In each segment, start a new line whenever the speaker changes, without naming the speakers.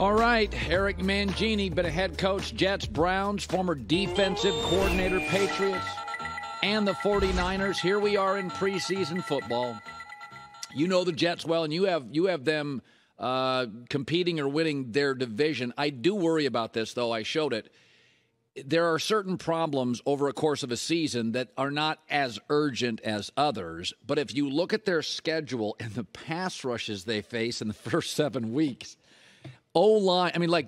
All right, Eric Mangini, been a head coach, Jets, Browns, former defensive coordinator, Patriots, and the 49ers. Here we are in preseason football. You know the Jets well, and you have them competing or winning their division. I do worry about this, though. I showed it. There are certain problems over a course of a season that are not as urgent as others. But if you look at their schedule and the pass rushes they face in the first 7 weeks, O-line, I mean, like,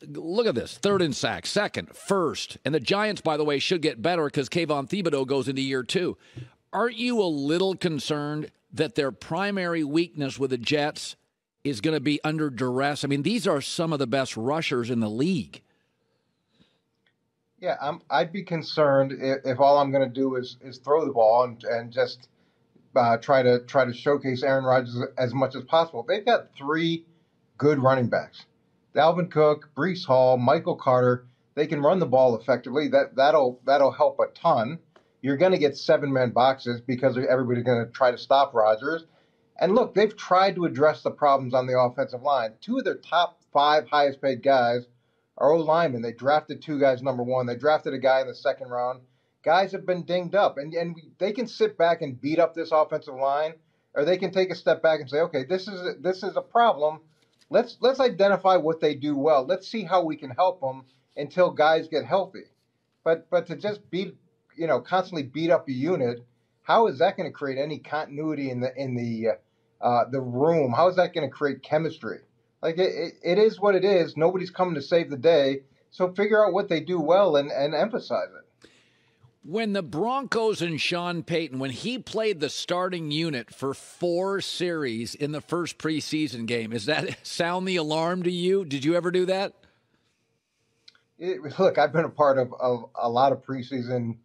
look at this. 3rd in sacks, 2nd, 1st. And the Giants, by the way, should get better because Kayvon Thibodeau goes into year 2. Aren't you a little concerned that their primary weakness with the Jets is going to be under duress? I mean, these are some of the best rushers in the league.
Yeah, I'd be concerned if all I'm going to do is throw the ball and just try to showcase Aaron Rodgers as much as possible. They've got 3 good running backs: Dalvin Cook, Breece Hall, Michael Carter. They can run the ball effectively. That'll help a ton. You're going to get 7-man boxes because everybody's going to try to stop Rodgers. And look, they've tried to address the problems on the offensive line. 2 of their top 5 highest paid guys are O-linemen. They drafted 2 guys number 1. They drafted a guy in the 2nd round. Guys have been dinged up, and they can sit back and beat up this offensive line, or they can take a step back and say, okay, this is a problem. Let's identify what they do well. Let's see how we can help them until guys get healthy. But to just constantly beat up a unit, how is that going to create any continuity in the room? How is that going to create chemistry? Like, it is what it is. Nobody's coming to save the day. So figure out what they do well and emphasize it.
When the Broncos and Sean Payton, when he played the starting unit for 4 series in the first preseason game, is that sound the alarm to you? Did you ever do that?
Look, I've been a part of a lot of preseason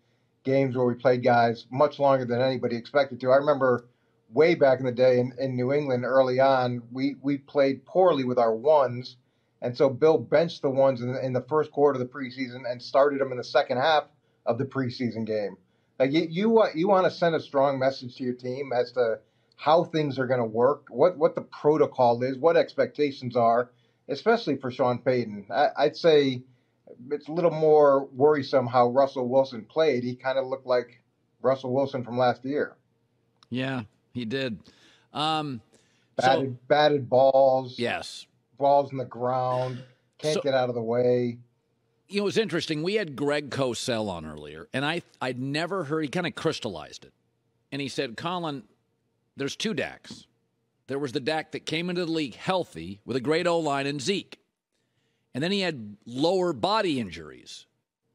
games where we played guys much longer than anybody expected to. I remember way back in the day in New England early on, we played poorly with our ones. And so Bill benched the ones in the first quarter of the preseason and started them in the second half of the preseason game. Like, you want to send a strong message to your team as to how things are going to work, what the protocol is, what expectations are, especially for Sean Payton. I'd say it's a little more worrisome how Russell Wilson played. He kind of looked like Russell Wilson from last year.
Yeah, he did.
Batted balls.
Yes.
Balls in the ground. Can't get out of the way.
You know, it was interesting. We had Greg Cosell on earlier, and I'd never heard, he kind of crystallized it. And he said, Colin, there's 2 Daks. There was the Dak that came into the league healthy with a great O-line and Zeke. And then he had lower body injuries.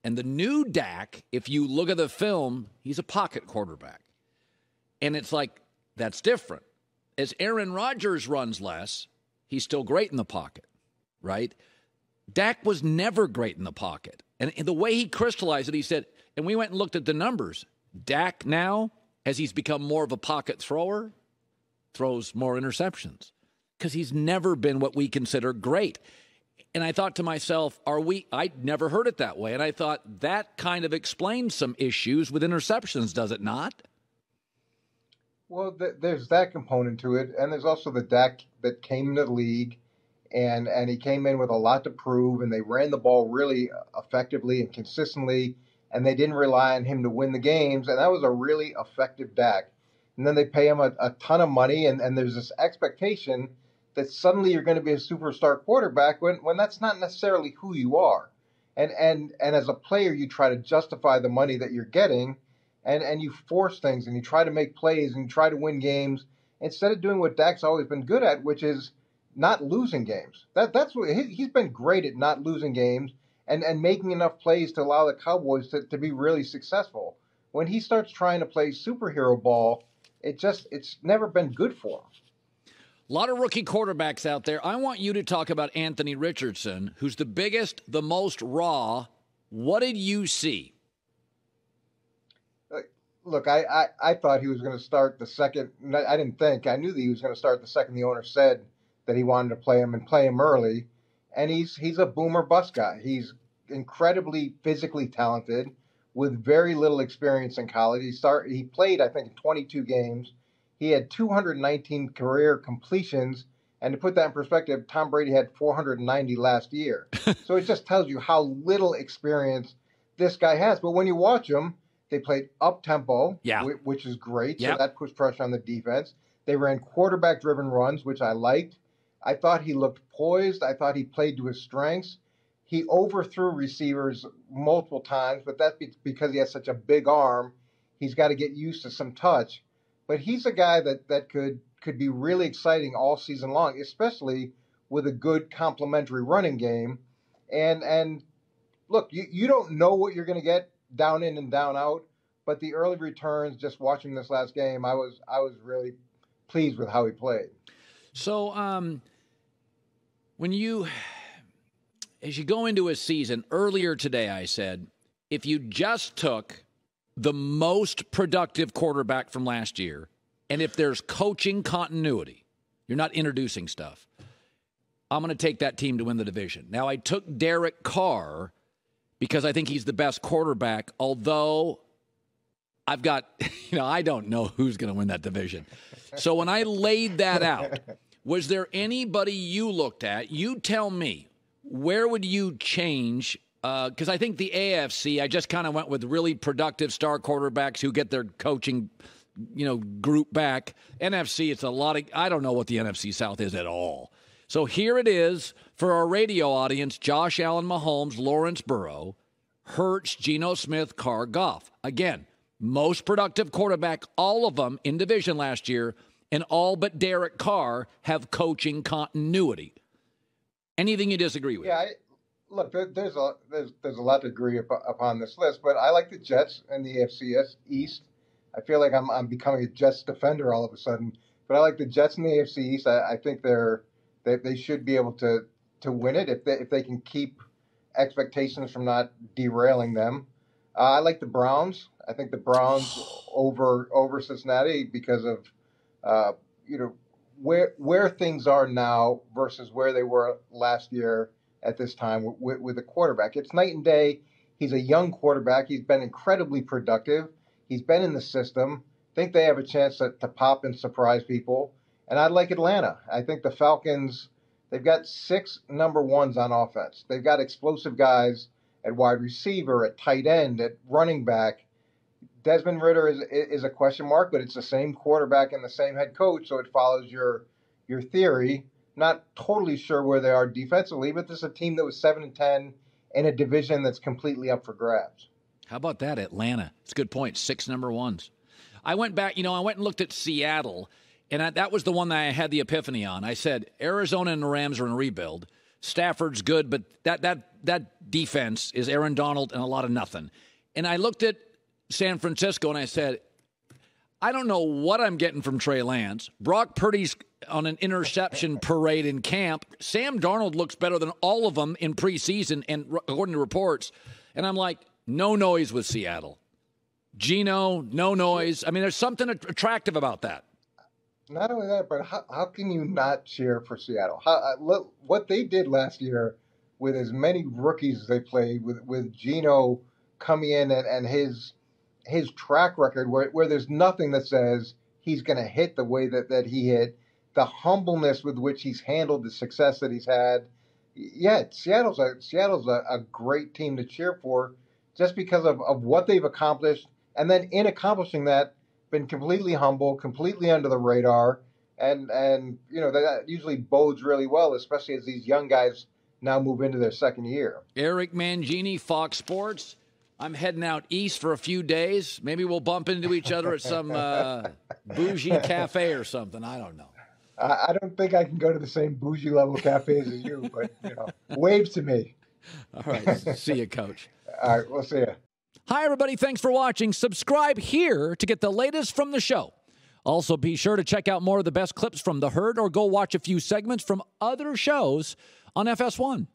And the new Dak, if you look at the film, he's a pocket quarterback. And it's like, that's different. As Aaron Rodgers runs less, he's still great in the pocket, right? Dak was never great in the pocket. And the way he crystallized it, he said, and we went and looked at the numbers. Dak now, as he's become more of a pocket thrower, throws more interceptions because he's never been what we consider great. And I thought to myself, I'd never heard it that way. And I thought that kind of explains some issues with interceptions, does it not?
Well, there's that component to it. And there's also the Dak that came into the league. And he came in with a lot to prove, and they ran the ball really effectively and consistently, and they didn't rely on him to win the games, and that was a really effective Dak. And then they pay him a ton of money, and there's this expectation that suddenly you're going to be a superstar quarterback when that's not necessarily who you are. And as a player, you try to justify the money that you're getting, and you force things, and you try to make plays, and you try to win games, instead of doing what Dak's always been good at, which is not losing games. That's what he's been great at, not losing games and making enough plays to allow the Cowboys to be really successful. When he starts trying to play superhero ball, it's never been good for him.
A lot of rookie quarterbacks out there. I want you to talk about Anthony Richardson, who's the biggest, the most raw. What did you see?
Look, I thought he was going to start the second. I didn't think. I knew that he was going to start the second the owner said that he wanted to play him and play him early. And he's a boomer bust guy. He's incredibly physically talented with very little experience in college. He played, I think, in 22 games. He had 219 career completions And to put that in perspective, Tom Brady had 490 last year. So it just tells you how little experience this guy has. But when you watch him, they played up-tempo, which is great. So that puts pressure on the defense. They ran quarterback-driven runs, which I liked. I thought he looked poised. I thought he played to his strengths. He overthrew receivers multiple times, but that's because he has such a big arm. He's got to get used to some touch. But he's a guy that could be really exciting all season long, especially with a good complementary running game. And look, you don't know what you're going to get down in and down out, but the early returns, just watching this last game, I was really pleased with how he played.
So as you go into a season, earlier today I said, if you just took the most productive quarterback from last year, and if there's coaching continuity, you're not introducing stuff, I'm going to take that team to win the division. Now, I took Derek Carr because I think he's the best quarterback, although I've got, I don't know who's going to win that division. So when I laid that out, was there anybody you looked at? You tell me, where would you change? Because I think the AFC, I just kind of went with really productive star quarterbacks who get their coaching, group back. NFC, it's a lot of, I don't know what the NFC South is at all. So here it is for our radio audience: Josh Allen, Mahomes, Lawrence Burrow, Hurts, Geno Smith, Carr, Goff. Again, most productive quarterback, all of them in division last year, and all but Derek Carr have coaching continuity. Anything you disagree with?
Yeah, look, there's a lot to agree upon this list, but I like the Jets and the AFC East. I feel like I'm becoming a Jets defender all of a sudden, but I like the Jets and the AFC East. I think they should be able to win it if they can keep expectations from not derailing them. I like the Browns. I think the Browns over Cincinnati because of where things are now versus where they were last year at this time with the quarterback. It's night and day. He's a young quarterback. He's been incredibly productive. He's been in the system. I think they have a chance to pop and surprise people. And I like Atlanta. I think the Falcons, they've got 6 number ones on offense. They've got explosive guys at wide receiver, at tight end, at running back. Desmond Ridder is a question mark, but it's the same quarterback and the same head coach, so it follows your theory. Not totally sure where they are defensively, but this is a team that was 7-10 in a division that's completely up for grabs.
How about that, Atlanta? It's a good point. 6 number ones. I went back, I went and looked at Seattle, and that was the one that I had the epiphany on. I said, Arizona and the Rams are in a rebuild. Stafford's good, but that defense is Aaron Donald and a lot of nothing. And I looked at San Francisco, and I said, I don't know what I'm getting from Trey Lance. Brock Purdy's on an interception parade in camp. Sam Darnold looks better than all of them in preseason, and according to reports. And I'm like, no noise with Seattle. Geno, no noise. I mean, there's something attractive about that.
Not only that, but how can you not cheer for Seattle? What they did last year with as many rookies as they played, with Geno coming in and his track record where there's nothing that says he's going to hit the way that he hit, the humbleness with which he's handled the success that he's had. Yeah, Seattle's a great team to cheer for just because of what they've accomplished. And then in accomplishing that, been completely humble, completely under the radar. And that usually bodes really well, especially as these young guys now move into their second year. Eric
Mangini, Fox Sports. I'm heading out east for a few days. Maybe we'll bump into each other at some bougie cafe or something. I don't know.
I don't think I can go to the same bougie level cafes as you, but wave to me.
All right. See you, Coach.
All right. We'll see you.
Hi, everybody. Thanks for watching. Subscribe here to get the latest from the show. Also, be sure to check out more of the best clips from The Herd or go watch a few segments from other shows on FS1.